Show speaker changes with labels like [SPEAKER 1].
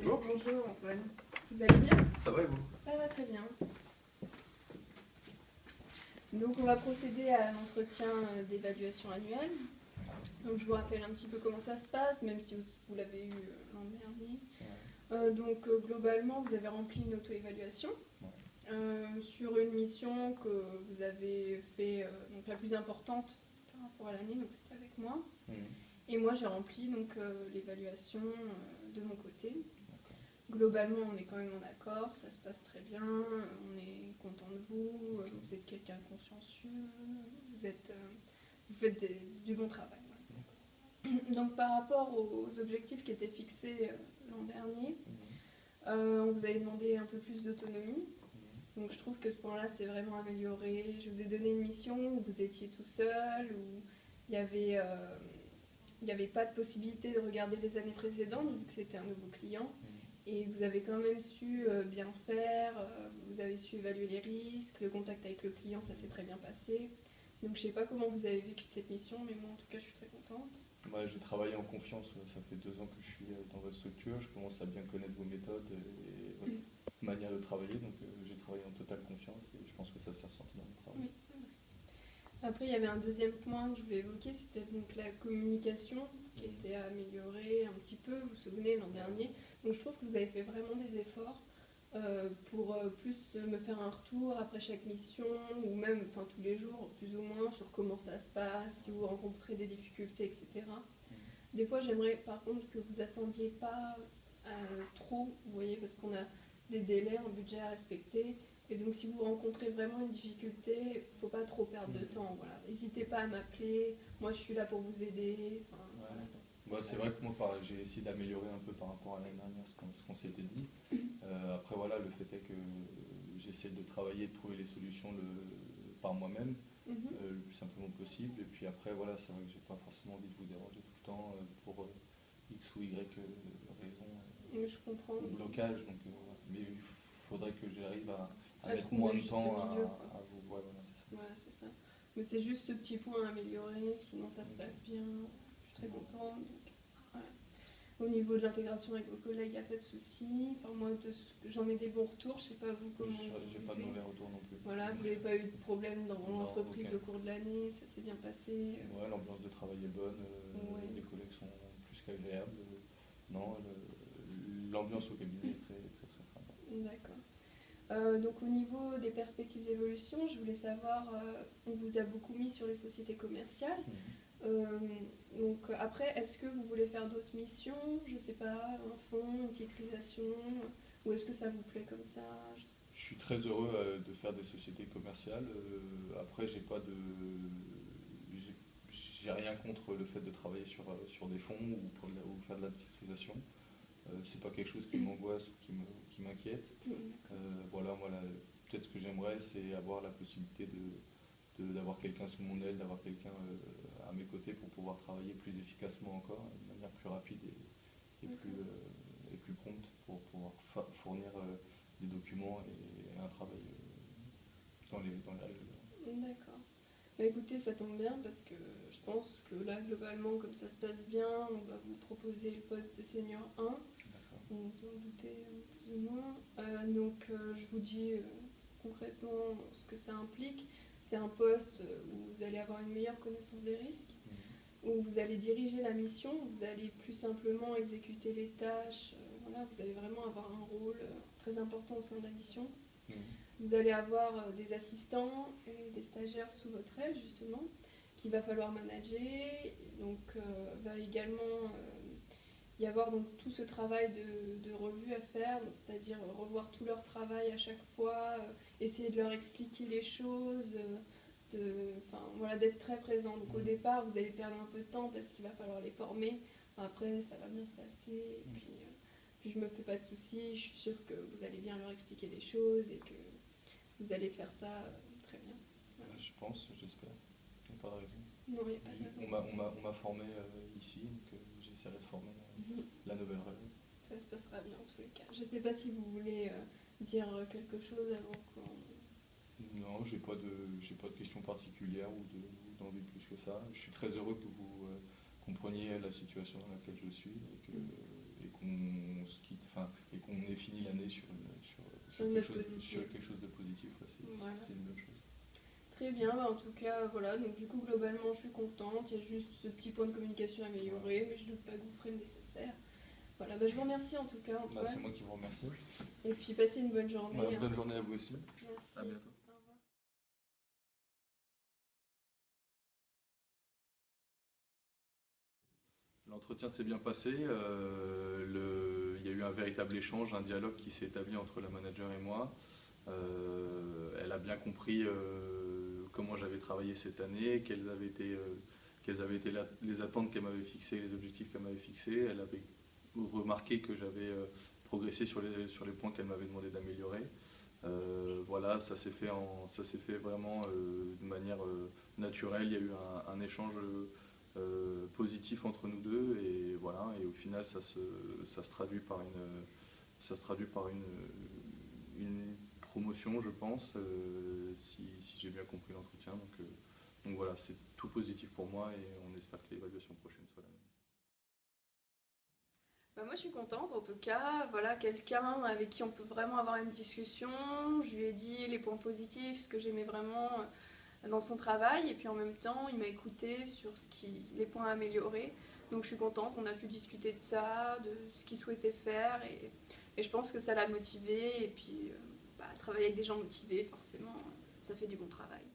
[SPEAKER 1] Bonjour.
[SPEAKER 2] Bonjour Antoine, vous allez bien?
[SPEAKER 1] Ça va et vous?
[SPEAKER 2] Ça va très bien. Donc on va procéder à l'entretien d'évaluation annuelle. Donc je vous rappelle un petit peu comment ça se passe, même si vous l'avez eu l'an dernier. Globalement, vous avez rempli une auto-évaluation sur une mission que vous avez fait donc la plus importante par rapport à l'année, donc c'était avec moi. Et moi j'ai rempli donc l'évaluation de mon côté. Globalement, on est quand même en accord, ça se passe très bien, on est content de vous, vous êtes quelqu'un de consciencieux, vous faites du bon travail. Voilà. Donc par rapport aux objectifs qui étaient fixés l'an dernier, on vous avait demandé un peu plus d'autonomie. Donc je trouve que ce point-là c'est vraiment amélioré. Je vous ai donné une mission où vous étiez tout seul, où il n'y avait pas de possibilité de regarder les années précédentes, vu que c'était un nouveau client. Et vous avez quand même su bien faire, vous avez su évaluer les risques, le contact avec le client, ça s'est très bien passé. Donc je ne sais pas comment vous avez vécu cette mission, mais moi en tout cas je suis très contente.
[SPEAKER 1] Ouais, j'ai travaillé en confiance, ça fait 2 ans que je suis dans votre structure, je commence à bien connaître vos méthodes et votre manière de travailler, donc j'ai travaillé en totale confiance et je pense que ça s'est ressenti dans mon travail.
[SPEAKER 2] Oui, c'est vrai. Après il y avait un deuxième point que je voulais évoquer, c'était donc la communication qui était améliorée un petit peu, vous vous souvenez l'an dernier. Donc je trouve que vous avez fait vraiment des efforts pour plus me faire un retour après chaque mission, ou même tous les jours, plus ou moins, sur comment ça se passe, si vous rencontrez des difficultés, etc. Des fois, j'aimerais par contre que vous attendiez pas trop, vous voyez, parce qu'on a des délais, un budget à respecter. Et donc, si vous rencontrez vraiment une difficulté, il ne faut pas trop perdre de temps. Voilà. N'hésitez pas à m'appeler, moi je suis là pour vous aider. Voilà.
[SPEAKER 1] Bah, c'est vrai que moi j'ai essayé d'améliorer un peu par rapport à l'année dernière ce qu'on s'était dit. Après voilà, le fait est que j'essaie de travailler, de trouver les solutions par moi-même, le plus simplement possible. Et puis après voilà, c'est vrai que j'ai pas forcément envie de vous déranger tout le temps pour X ou Y raison
[SPEAKER 2] Je comprends.
[SPEAKER 1] ou blocage. Donc, mais il faudrait que j'arrive à mettre
[SPEAKER 2] trouver
[SPEAKER 1] moins de
[SPEAKER 2] juste
[SPEAKER 1] temps
[SPEAKER 2] milieu,
[SPEAKER 1] à vous. Ouais, voilà, c'est ça.
[SPEAKER 2] Voilà, c'est ça. Mais c'est juste ce petit point à améliorer, sinon ça se passe bien. Je suis très contente. Donc, voilà. Au niveau de l'intégration avec vos collègues, il n'y a pas de souci. Enfin, moi, j'en ai des bons retours. Je ne sais pas vous comment.
[SPEAKER 1] J'ai pas de mauvais retours non plus.
[SPEAKER 2] Voilà, vous n'avez pas eu de problème dans l'entreprise au cours de l'année, ça s'est bien passé.
[SPEAKER 1] Ouais, l'ambiance de travail est bonne, les collègues sont plus qu'agréables. Non, l'ambiance au cabinet est très très très sympa.
[SPEAKER 2] D'accord. Donc au niveau des perspectives d'évolution, je voulais savoir, on vous a beaucoup mis sur les sociétés commerciales. Donc après, est-ce que vous voulez faire d'autres missions? Je sais pas, un fonds, une titrisation, ou est-ce que ça vous plaît comme ça?
[SPEAKER 1] Je suis très heureux de faire des sociétés commerciales. Après, j'ai rien contre le fait de travailler sur des fonds ou faire de la titrisation. C'est pas quelque chose qui m'angoisse ou qui m'inquiète. Voilà, moi, peut-être ce que j'aimerais, c'est avoir la possibilité d'avoir quelqu'un sous mon aile, d'avoir quelqu'un à mes côtés pour pouvoir travailler plus efficacement encore, de manière plus rapide et plus prompte pour pouvoir fournir des documents et un travail dans les règles.
[SPEAKER 2] D'accord. Bah écoutez, ça tombe bien parce que je pense que là, globalement, comme ça se passe bien, on va vous proposer le poste de senior 1. Vous en doutez plus ou moins. Je vous dis concrètement ce que ça implique. C'est un poste où vous allez avoir une meilleure connaissance des risques, où vous allez diriger la mission, vous allez plus simplement exécuter les tâches. Voilà, vous allez vraiment avoir un rôle très important au sein de la mission. Vous allez avoir des assistants et des stagiaires sous votre aile, justement, qu'il va falloir manager. Donc, va également y avoir donc tout ce travail de revue à faire, c'est-à-dire revoir tout leur travail à chaque fois, essayer de leur expliquer les choses, d'être très présent. Donc au départ, vous allez perdre un peu de temps parce qu'il va falloir les former. Après, ça va bien se passer. Et puis je me fais pas de soucis, je suis sûre que vous allez bien leur expliquer les choses et que vous allez faire ça très bien. Voilà.
[SPEAKER 1] Je pense, j'espère. Il n'y a pas de raison.
[SPEAKER 2] Non, il n'y a pas de raison.
[SPEAKER 1] On m'a formé ici, donc j'essaierai de former la nouvelle relève.
[SPEAKER 2] Ça se passera bien en tous les cas. Je ne sais pas si vous voulez dire quelque chose avant qu'on...
[SPEAKER 1] Non, j'ai pas de questions particulières ou d'envie plus que ça. Je suis très heureux que vous compreniez la situation dans laquelle je suis qu'on se quitte, et qu'on ait fini l'année sur quelque chose de positif. Ouais, c'est une bonne chose.
[SPEAKER 2] Très bien, en tout cas, voilà, donc du coup, globalement, je suis contente. Il y a juste ce petit point de communication amélioré, mais je ne doute pas que vous ferez le nécessaire. Voilà, je vous remercie en tout cas, Antoine.
[SPEAKER 1] C'est moi qui vous remercie.
[SPEAKER 2] Et puis, passez une bonne journée.
[SPEAKER 1] Bonne journée à vous aussi.
[SPEAKER 2] Merci.
[SPEAKER 1] À bientôt.
[SPEAKER 2] Au revoir.
[SPEAKER 1] L'entretien s'est bien passé. Il y a eu un véritable échange, un dialogue qui s'est établi entre la manager et moi. Elle a bien compris comment j'avais travaillé cette année, quelles avaient été les attentes qu'elle m'avait fixées, les objectifs qu'elle m'avait fixés. Elle avait remarqué que j'avais progressé sur les points qu'elle m'avait demandé d'améliorer. Voilà, ça s'est fait vraiment de manière naturelle. Il y a eu un échange positif entre nous deux, et voilà, et au final ça se traduit par une promotion, je pense, si j'ai bien compris l'entretien. Donc voilà, c'est tout positif pour moi, et on espère que l'évaluation prochaine soit la même.
[SPEAKER 2] Moi je suis contente en tout cas, voilà, quelqu'un avec qui on peut vraiment avoir une discussion. Je lui ai dit les points positifs, ce que j'aimais vraiment dans son travail, et puis en même temps il m'a écouté sur les points à améliorer. Donc je suis contente, on a pu discuter de ça, de ce qu'il souhaitait faire, et je pense que ça l'a motivé. Et puis travailler avec des gens motivés, forcément, ça fait du bon travail.